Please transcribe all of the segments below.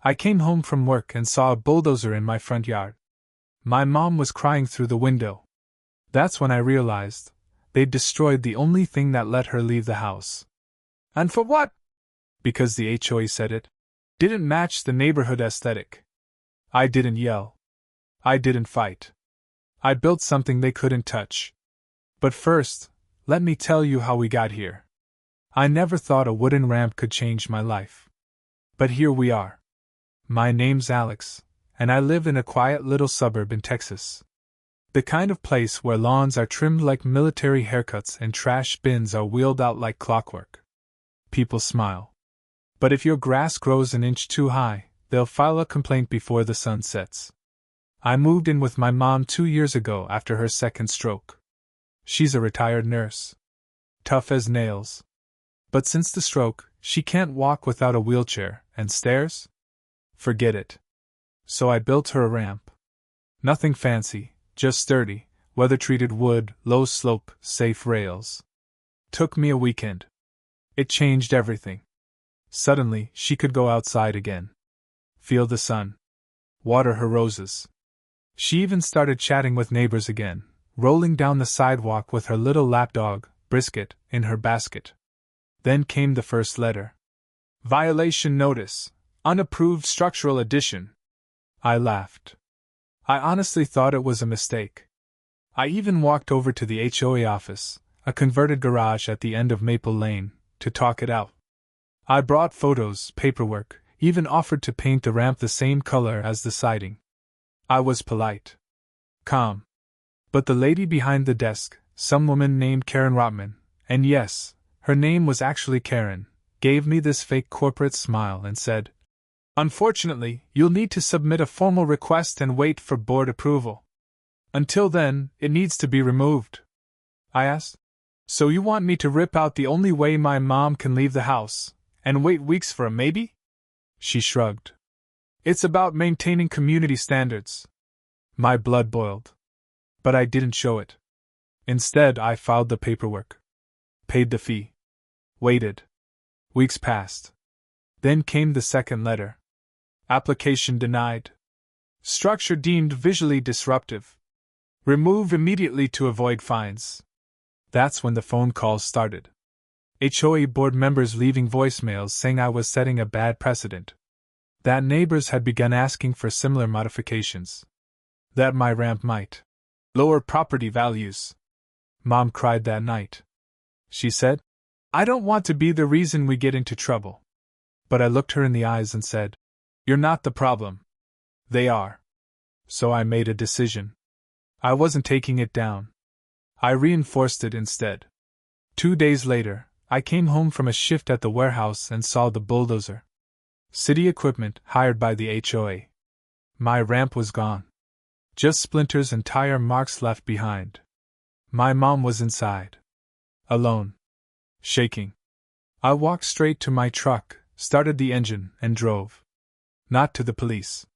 I came home from work and saw a bulldozer in my front yard. My mom was crying through the window. That's when I realized they'd destroyed the only thing that let her leave the house. And for what? Because the HOA said it didn't match the neighborhood aesthetic. I didn't yell. I didn't fight. I built something they couldn't touch. But first, let me tell you how we got here. I never thought a wooden ramp could change my life. But here we are. My name's Alex, and I live in a quiet little suburb in Texas. The kind of place where lawns are trimmed like military haircuts and trash bins are wheeled out like clockwork. People smile. But if your grass grows an inch too high, they'll file a complaint before the sun sets. I moved in with my mom 2 years ago after her second stroke. She's a retired nurse. Tough as nails. But since the stroke, she can't walk without a wheelchair, and stairs? Forget it. So I built her a ramp. Nothing fancy, just sturdy, weather-treated wood, low slope, safe rails. Took me a weekend. It changed everything. Suddenly, she could go outside again. Feel the sun. Water her roses. She even started chatting with neighbors again, rolling down the sidewalk with her little lapdog, Brisket, in her basket. Then came the first letter. Violation notice. Unapproved structural addition. I laughed. I honestly thought it was a mistake. I even walked over to the HOA office, a converted garage at the end of Maple Lane, to talk it out. I brought photos, paperwork, even offered to paint the ramp the same color as the siding. I was polite. Calm. But the lady behind the desk, some woman named Karen Rotman, and yes, her name was actually Karen, gave me this fake corporate smile and said, Unfortunately, you'll need to submit a formal request and wait for board approval. Until then, it needs to be removed. I asked, So you want me to rip out the only way my mom can leave the house, and wait weeks for a maybe? She shrugged. It's about maintaining community standards. My blood boiled. But I didn't show it. Instead, I filed the paperwork. Paid the fee. Waited. Weeks passed. Then came the second letter. Application denied. Structure deemed visually disruptive. Remove immediately to avoid fines. That's when the phone calls started. HOA board members leaving voicemails saying I was setting a bad precedent. That neighbors had begun asking for similar modifications. That my ramp might lower property values. Mom cried that night. She said, I don't want to be the reason we get into trouble. But I looked her in the eyes and said, You're not the problem. They are. So I made a decision. I wasn't taking it down. I reinforced it instead. 2 days later, I came home from a shift at the warehouse and saw the bulldozer. City equipment hired by the HOA. My ramp was gone. Just splinters and tire marks left behind. My mom was inside. Alone. Shaking. I walked straight to my truck, started the engine, and drove. Not to the police.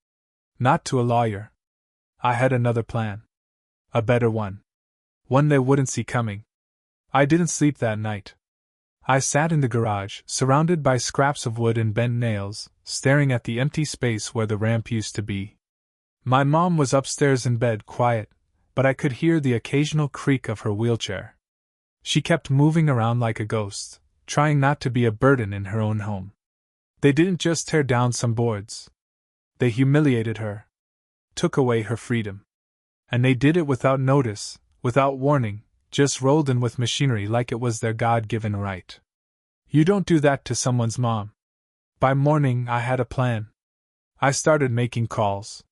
Not to a lawyer. I had another plan. A better one. One they wouldn't see coming. I didn't sleep that night. I sat in the garage, surrounded by scraps of wood and bent nails, staring at the empty space where the ramp used to be. My mom was upstairs in bed, quiet, but I could hear the occasional creak of her wheelchair. She kept moving around like a ghost, trying not to be a burden in her own home. They didn't just tear down some boards. They humiliated her. Took away her freedom. And they did it without notice, without warning, just rolled in with machinery like it was their God-given right. You don't do that to someone's mom. By morning, I had a plan. I started making calls.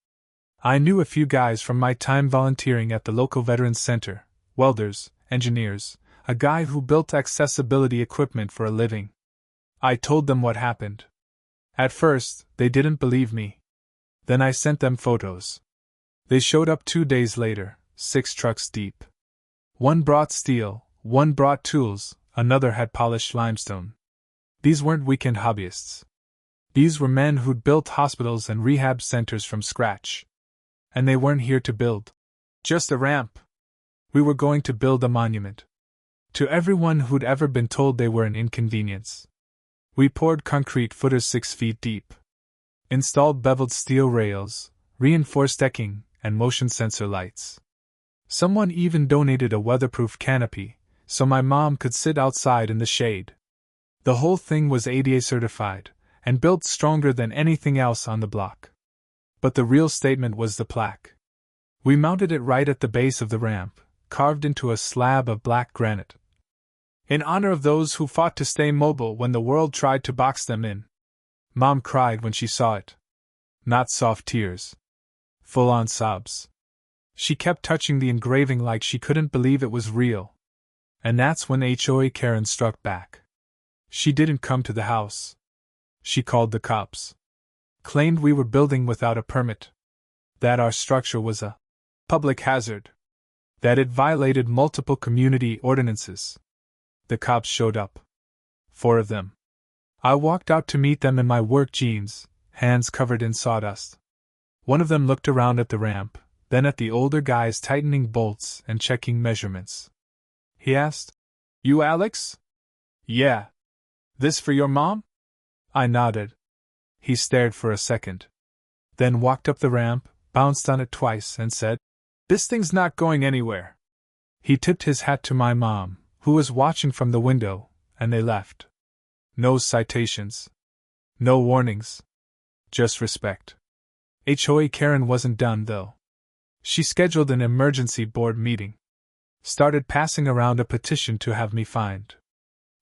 I knew a few guys from my time volunteering at the local Veterans Center, welders, engineers, a guy who built accessibility equipment for a living. I told them what happened. At first, they didn't believe me. Then I sent them photos. They showed up 2 days later, 6 trucks deep. One brought steel, one brought tools, another had polished limestone. These weren't weekend hobbyists. These were men who'd built hospitals and rehab centers from scratch. And they weren't here to build just a ramp. We were going to build a monument to everyone who'd ever been told they were an inconvenience. We poured concrete footers 6 feet deep. Installed beveled steel rails, reinforced decking, and motion sensor lights. Someone even donated a weatherproof canopy, so my mom could sit outside in the shade. The whole thing was ADA certified, and built stronger than anything else on the block. But the real statement was the plaque. We mounted it right at the base of the ramp, carved into a slab of black granite. In honor of those who fought to stay mobile when the world tried to box them in. Mom cried when she saw it. Not soft tears. Full-on sobs. She kept touching the engraving like she couldn't believe it was real. And that's when HOA Karen struck back. She didn't come to the house. She called the cops. Claimed we were building without a permit. That our structure was a public hazard. That it violated multiple community ordinances. The cops showed up. 4 of them. I walked out to meet them in my work jeans, hands covered in sawdust. One of them looked around at the ramp, then at the older guys tightening bolts and checking measurements. He asked, "You Alex?" "Yeah." "This for your mom?" I nodded. He stared for a second. Then walked up the ramp, bounced on it twice, and said, "This thing's not going anywhere." He tipped his hat to my mom, who was watching from the window, and they left. No citations. No warnings. Just respect. HOA Karen wasn't done, though. She scheduled an emergency board meeting. Started passing around a petition to have me fined.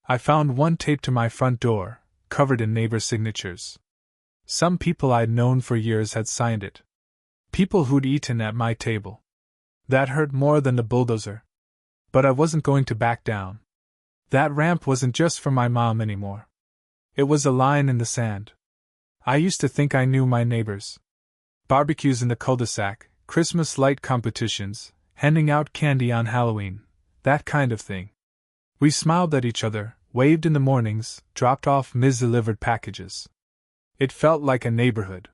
I found one taped to my front door, covered in neighbor signatures. Some people I'd known for years had signed it. People who'd eaten at my table. That hurt more than the bulldozer. But I wasn't going to back down. That ramp wasn't just for my mom anymore. It was a line in the sand. I used to think I knew my neighbors. Barbecues in the cul-de-sac, Christmas light competitions, handing out candy on Halloween, that kind of thing. We smiled at each other, waved in the mornings, dropped off mis-delivered packages. It felt like a neighborhood.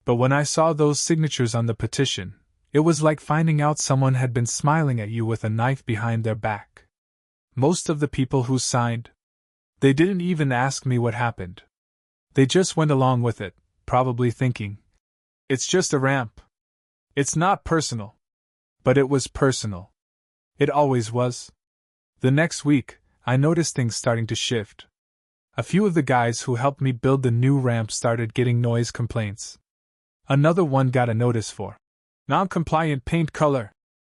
But when I saw those signatures on the petition, it was like finding out someone had been smiling at you with a knife behind their back. Most of the people who signed, they didn't even ask me what happened. They just went along with it, probably thinking, "It's just a ramp. It's not personal." But it was personal. It always was. The next week, I noticed things starting to shift. A few of the guys who helped me build the new ramp started getting noise complaints. Another one got a notice for non-compliant paint color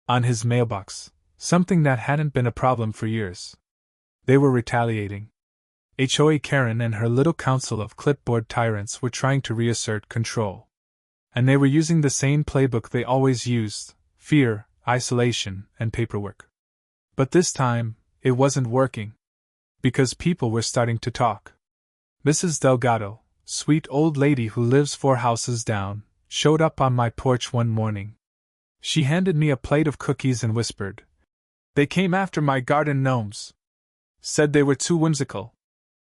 on his mailbox, something that hadn't been a problem for years. They were retaliating. HOA Karen and her little council of clipboard tyrants were trying to reassert control. And they were using the same playbook they always used: fear, isolation, and paperwork. But this time, it wasn't working. Because people were starting to talk. Mrs. Delgado, sweet old lady who lives 4 houses down, showed up on my porch one morning. She handed me a plate of cookies and whispered, "They came after my garden gnomes. Said they were too whimsical."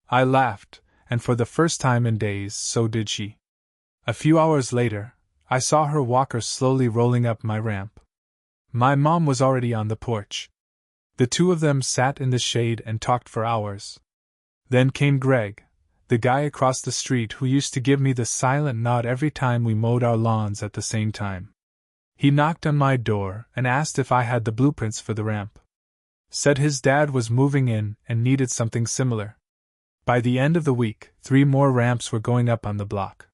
I laughed, and for the first time in days, so did she. A few hours later, I saw her walker slowly rolling up my ramp. My mom was already on the porch. The two of them sat in the shade and talked for hours. Then came Greg, the guy across the street who used to give me the silent nod every time we mowed our lawns at the same time. He knocked on my door and asked if I had the blueprints for the ramp. Said his dad was moving in and needed something similar. By the end of the week, 3 more ramps were going up on the block.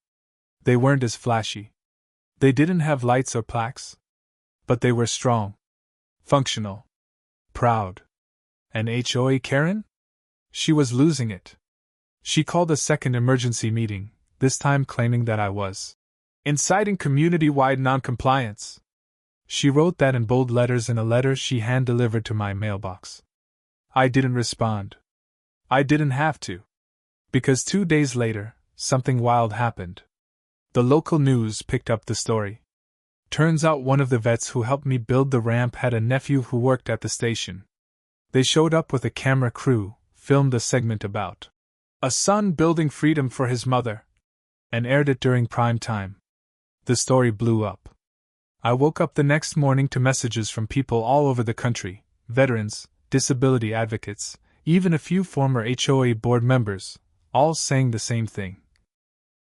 They weren't as flashy. They didn't have lights or plaques. But they were strong. Functional. Proud. And HOA Karen? She was losing it. She called a second emergency meeting, this time claiming that I was inciting community-wide noncompliance. She wrote that in bold letters in a letter she hand-delivered to my mailbox. I didn't respond. I didn't have to. Because 2 days later, something wild happened. The local news picked up the story. Turns out one of the vets who helped me build the ramp had a nephew who worked at the station. They showed up with a camera crew, filmed a segment about a son building freedom for his mother, and aired it during prime time. The story blew up. I woke up the next morning to messages from people all over the country, veterans, disability advocates, even a few former HOA board members, all saying the same thing.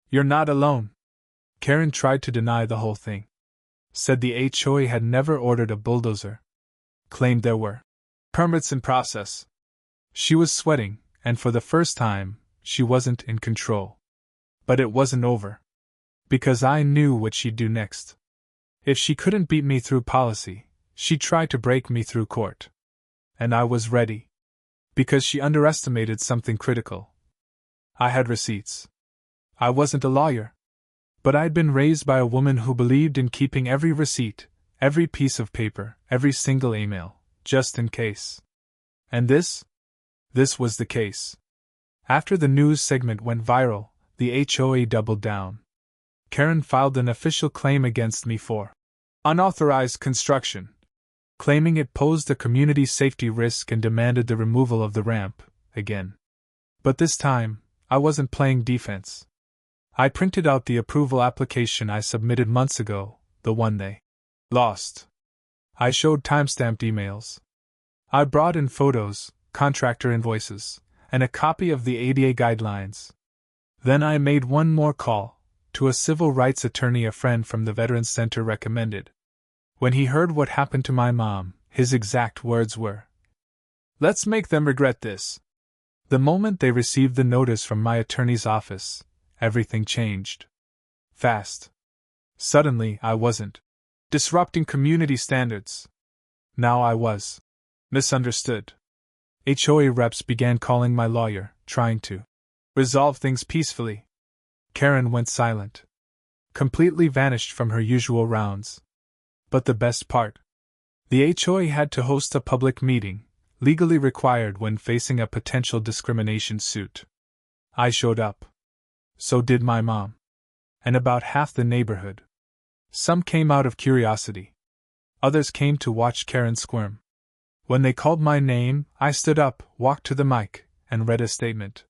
"You're not alone. Karen tried to deny the whole thing. Said the HOA had never ordered a bulldozer. Claimed there were permits in process. She was sweating, and for the first time, she wasn't in control. But it wasn't over. Because I knew what she'd do next. If she couldn't beat me through policy, she'd try to break me through court. And I was ready. Because she underestimated something critical. I had receipts. I wasn't a lawyer. But I'd been raised by a woman who believed in keeping every receipt, every piece of paper, every single email, just in case. And this was the case. After the news segment went viral, the HOA doubled down. Karen filed an official claim against me for unauthorized construction, claiming it posed a community safety risk and demanded the removal of the ramp, again. But this time, I wasn't playing defense. I printed out the approval application I submitted months ago, the one they lost. I showed timestamped emails. I brought in photos, contractor invoices, and a copy of the ADA guidelines. Then I made one more call, to a civil rights attorney a friend from the Veterans Center recommended. When he heard what happened to my mom, his exact words were, "Let's make them regret this." The moment they received the notice from my attorney's office, everything changed. Fast. Suddenly, I wasn't disrupting community standards. Now I was misunderstood. HOA reps began calling my lawyer, trying to resolve things peacefully. Karen went silent. Completely vanished from her usual rounds. But the best part? The HOA had to host a public meeting, legally required when facing a potential discrimination suit. I showed up. So did my mom. And about half the neighborhood. Some came out of curiosity. Others came to watch Karen squirm. When they called my name, I stood up, walked to the mic, and read a statement.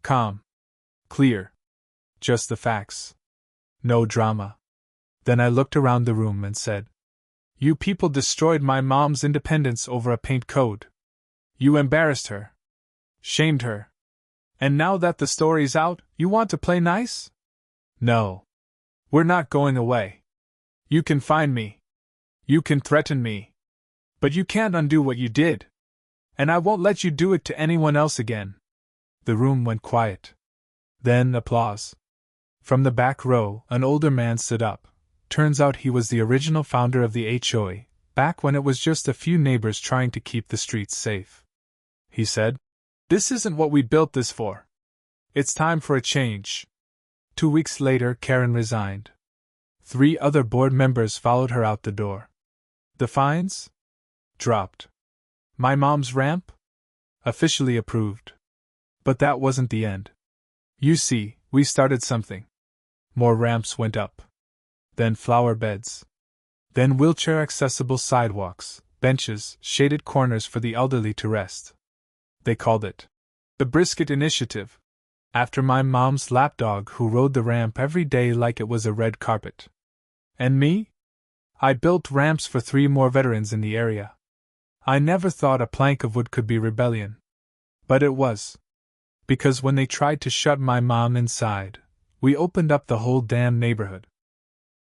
Calm. Clear. Just the facts. No drama. Then I looked around the room and said, "You people destroyed my mom's independence over a paint code. You embarrassed her. Shamed her. And now that the story's out, you want to play nice? No. We're not going away. You can fine me. You can threaten me. But you can't undo what you did. And I won't let you do it to anyone else again." The room went quiet. Then applause. From the back row, an older man stood up. Turns out he was the original founder of the HOA, back when it was just a few neighbors trying to keep the streets safe. He said, "This isn't what we built this for. It's time for a change." 2 weeks later, Karen resigned. 3 other board members followed her out the door. The fines? Dropped. My mom's ramp? Officially approved. But that wasn't the end. You see, we started something. More ramps went up. Then flower beds. Then wheelchair-accessible sidewalks, benches, shaded corners for the elderly to rest. They called it the Brisket Initiative, after my mom's lapdog who rode the ramp every day like it was a red carpet. And me? I built ramps for 3 more veterans in the area. I never thought a plank of wood could be rebellion. But it was. Because when they tried to shut my mom inside, we opened up the whole damn neighborhood.